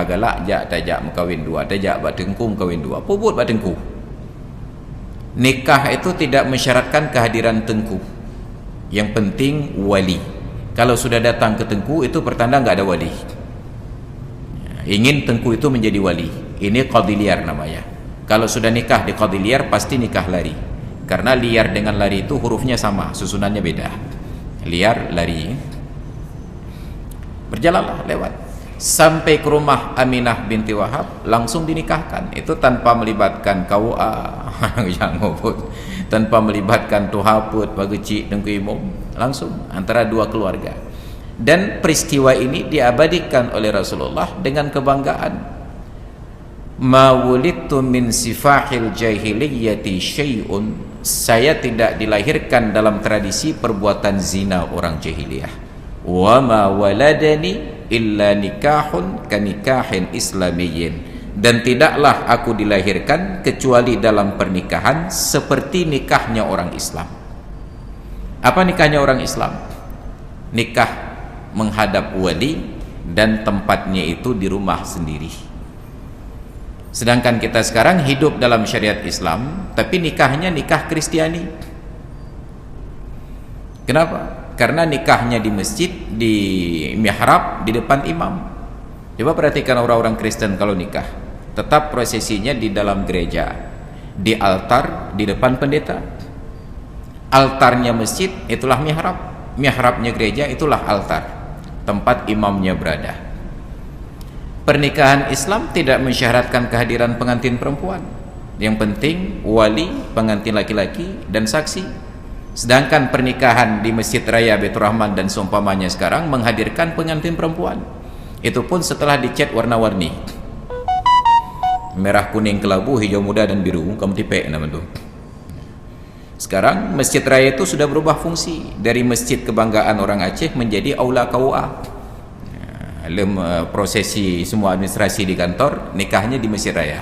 nikah galak jak tajak mengkawin dua, tajak bak tengku mengkawin dua, puput bak tengku. Nikah itu tidak mensyaratkan kehadiran tengku, yang penting wali. Kalau sudah datang ke tengku itu pertanda nggak ada wali. Ingin tengku itu menjadi wali, ini qadhi liar namanya. Kalau sudah nikah di qadhi liar pasti nikah lari, karena liar dengan lari itu hurufnya sama, susunannya beda. Liar, lari. Berjalanlah lewat sampai ke rumah Aminah binti Wahab, langsung dinikahkan. Itu tanpa melibatkan KUA yang ngobot, tanpa melibatkan tuhaput bageci dengku imum, langsung antara dua keluarga. Dan peristiwa ini diabadikan oleh Rasulullah dengan kebanggaan. Ma wulidtu min sifahil jahiliyyati syai'un, saya tidak dilahirkan dalam tradisi perbuatan zina orang jahiliyah. Wa ma waladani illa nikahun kanikahin islamiyyin, dan tidaklah aku dilahirkan kecuali dalam pernikahan seperti nikahnya orang Islam. Apa nikahnya orang Islam? Nikah menghadap wali dan tempatnya itu di rumah sendiri. Sedangkan kita sekarang hidup dalam syariat Islam tapi nikahnya nikah Kristiani. Kenapa? Karena nikahnya di masjid, di mihrab, di depan imam. Coba perhatikan orang-orang Kristen kalau nikah, tetap prosesinya di dalam gereja, di altar, di depan pendeta. Altarnya masjid, itulah mihrab. Mihrabnya gereja, itulah altar, tempat imamnya berada. Pernikahan Islam tidak mensyaratkan kehadiran pengantin perempuan. Yang penting wali, pengantin laki-laki, dan saksi. Sedangkan pernikahan di Masjid Raya Baitur Rahman dan seumpamanya sekarang menghadirkan pengantin perempuan. Itu pun setelah dicat warna-warni, merah, kuning, kelabu, hijau muda, dan biru. Kamu tipek nama itu. Sekarang Masjid Raya itu sudah berubah fungsi dari masjid kebanggaan orang Aceh menjadi aula KUA. Prosesi semua administrasi di kantor, nikahnya di Masjid Raya.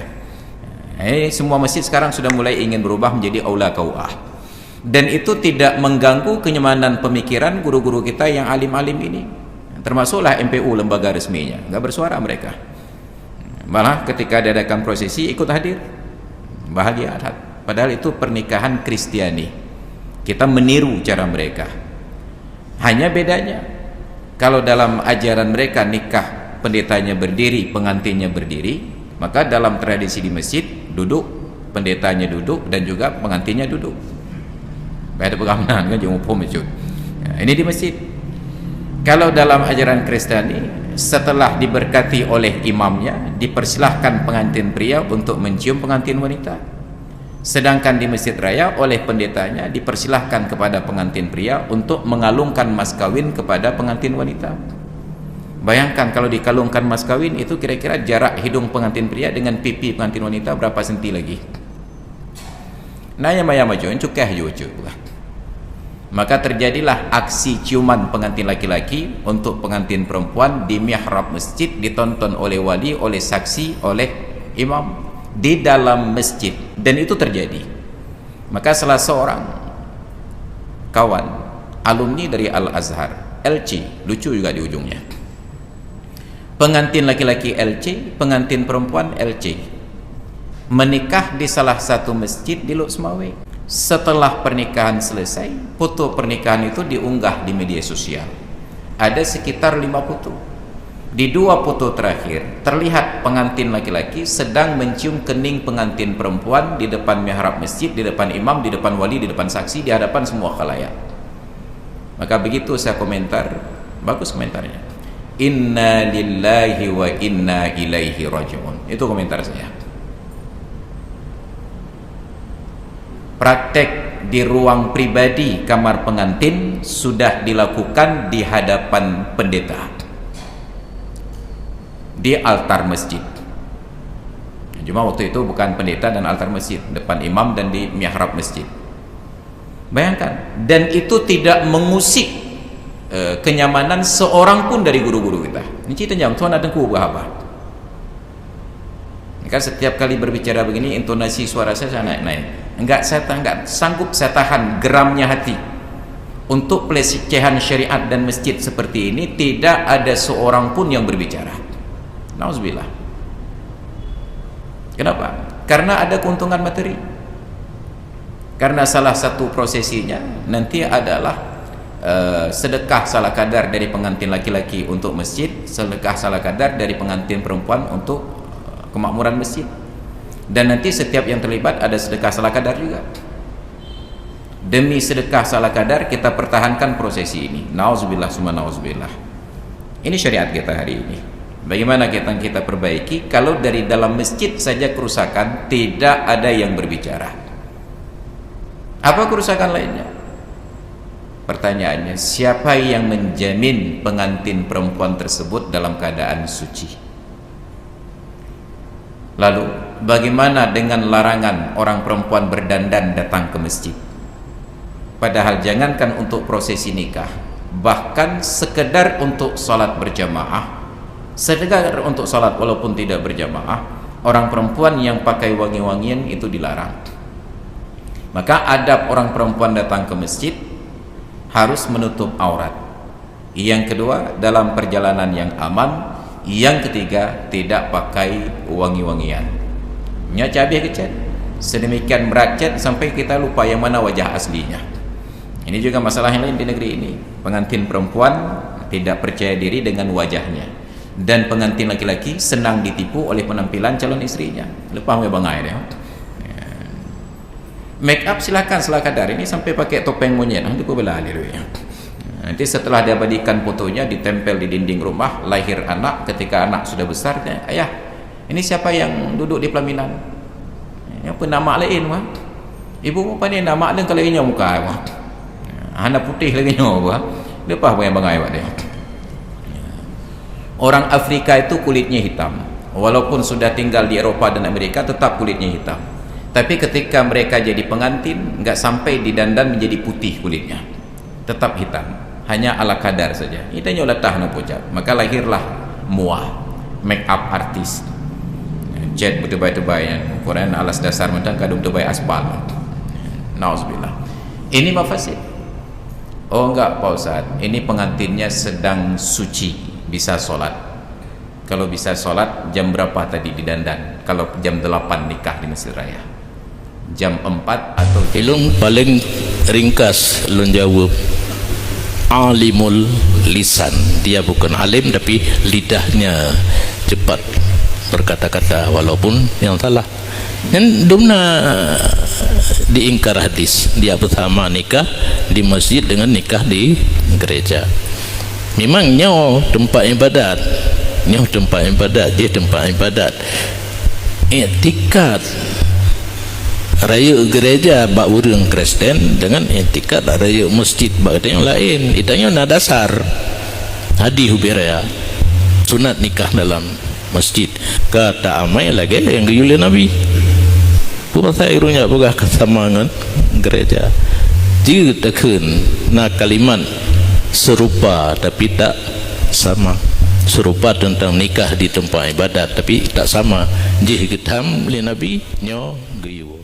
Semua masjid sekarang sudah mulai ingin berubah menjadi aula KUA. Dan itu tidak mengganggu kenyamanan pemikiran guru-guru kita yang alim-alim ini, termasuklah MPU, lembaga resminya. Nggak bersuara mereka, malah ketika diadakan prosesi ikut hadir, bahagia. Padahal itu pernikahan Kristiani, kita meniru cara mereka. Hanya bedanya, kalau dalam ajaran mereka nikah pendetanya berdiri, pengantinnya berdiri, maka dalam tradisi di masjid duduk, pendetanya duduk, dan juga pengantinnya duduk. Ada pengawanan kan jangan upum itu. Ini di masjid. Kalau dalam ajaran Kristiani, setelah diberkati oleh imamnya, dipersilahkan pengantin pria untuk mencium pengantin wanita. Sedangkan di Masjid Raya oleh pendetanya dipersilahkan kepada pengantin pria untuk mengalungkan mas kawin kepada pengantin wanita. Bayangkan kalau dikalungkan mas kawin itu kira-kira jarak hidung pengantin pria dengan pipi pengantin wanita berapa senti lagi? Nah, yang maya majuin cukah juga. Maka terjadilah aksi ciuman pengantin laki-laki untuk pengantin perempuan di mihrab masjid, ditonton oleh wali, oleh saksi, oleh imam di dalam masjid, dan itu terjadi. Maka salah seorang kawan alumni dari Al-Azhar, LC, lucu juga di ujungnya, pengantin laki-laki LC, pengantin perempuan LC, menikah di salah satu masjid di Lok Semawe. Setelah pernikahan selesai, foto pernikahan itu diunggah di media sosial. Ada sekitar 5 foto. Di 2 foto terakhir terlihat pengantin laki-laki sedang mencium kening pengantin perempuan di depan mihrab masjid, di depan imam, di depan wali, di depan saksi, di hadapan semua khalayak. Maka begitu saya komentar, bagus komentarnya, inna lillahi wa inna ilaihi raji'un. Itu komentar saya. Praktek di ruang pribadi kamar pengantin sudah dilakukan di hadapan pendeta, di altar masjid. Cuma waktu itu bukan pendeta dan altar masjid, depan imam dan di mihrab masjid. Bayangkan, dan itu tidak mengusik kenyamanan seorang pun dari guru-guru kita. Ini cerita yang tuan ada apa? Kan setiap kali berbicara begini intonasi suara saya naik-naik. Enggak sanggup saya tahan geramnya hati untuk pelecehan syariat dan masjid seperti ini. Tidak ada seorang pun yang berbicara. Nauzubillah. Kenapa? Karena ada keuntungan materi. Karena salah satu prosesinya nanti adalah sedekah salah kadar dari pengantin laki-laki untuk masjid, sedekah salah kadar dari pengantin perempuan untuk kemakmuran masjid. Dan nanti setiap yang terlibat ada sedekah salah kadar juga. Demi sedekah salah kadar kita pertahankan prosesi ini. Nauzubillah summa nauzubillah. Ini syariat kita hari ini. Bagaimana kita perbaiki? Kalau dari dalam masjid saja kerusakan, tidak ada yang berbicara. Apa kerusakan lainnya? Pertanyaannya, siapa yang menjamin pengantin perempuan tersebut dalam keadaan suci? Lalu, bagaimana dengan larangan orang perempuan berdandan datang ke masjid? Padahal jangankan untuk prosesi nikah, bahkan sekedar untuk salat berjamaah, sekedar untuk salat walaupun tidak berjamaah, orang perempuan yang pakai wangi-wangian itu dilarang. Maka adab orang perempuan datang ke masjid harus menutup aurat. Yang kedua, dalam perjalanan yang aman. Yang ketiga, tidak pakai wangi-wangian. Nya cabai kecat sedemikian meracet sampai kita lupa yang mana wajah aslinya. Ini juga masalah yang lain di negeri ini. Pengantin perempuan tidak percaya diri dengan wajahnya, dan pengantin laki-laki senang ditipu oleh penampilan calon istrinya. Lupa bangai dia. Make up silakan salah kadar, ini sampai pakai topeng monyet, nanti kau bela dia. Nanti setelah diabadikan fotonya, ditempel di dinding rumah, lahir anak, ketika anak sudah besar, ayah, ini siapa yang duduk di pelaminan? Ini apa nama lain wah? Ibu apa ni nama dan kalau inya muka wah? Anak putih lagi nyawa, lepas yang bangai wah dia. Orang Afrika itu kulitnya hitam, walaupun sudah tinggal di Eropa dan Amerika, tetap kulitnya hitam. Tapi ketika mereka jadi pengantin, nggak sampai didandan menjadi putih kulitnya, tetap hitam, hanya ala kadar saja. Itu nyolah tahan pojak. Maka lahirlah muah, make up artis, jet berdebai-debai, ukuran alas dasar mentang kadung debai aspal. Nauzubillah. Ini mafasid. Oh enggak Pak Ustaz, ini pengantinnya sedang suci, bisa sholat. Kalau bisa sholat, jam berapa tadi didandan? Kalau jam 8 nikah di Masjid Raya, jam 4 atau ilung paling ringkas lun jawab alimul lisan. Dia bukan alim tapi lidahnya cepat berkata-kata walaupun yang salah. Dan dumna diingkar hadis, dia pertama nikah di masjid dengan nikah di gereja. Memang nyaw tempat ibadat, nyaw tempat ibadat, dia tempat ibadat. Etikat raya gereja bak urang Kristen dengan etikat raya masjid bak yang lain. Itanya na dasar hadis hubiraya sunat nikah dalam masjid kata amai lagi yang gayule Nabi bukan saya irunya bukan kesamaan gereja jika tekun na kalimat serupa tapi tak sama, serupa tentang nikah di tempat ibadat tapi tak sama. Jih getam li Nabi nyo gayu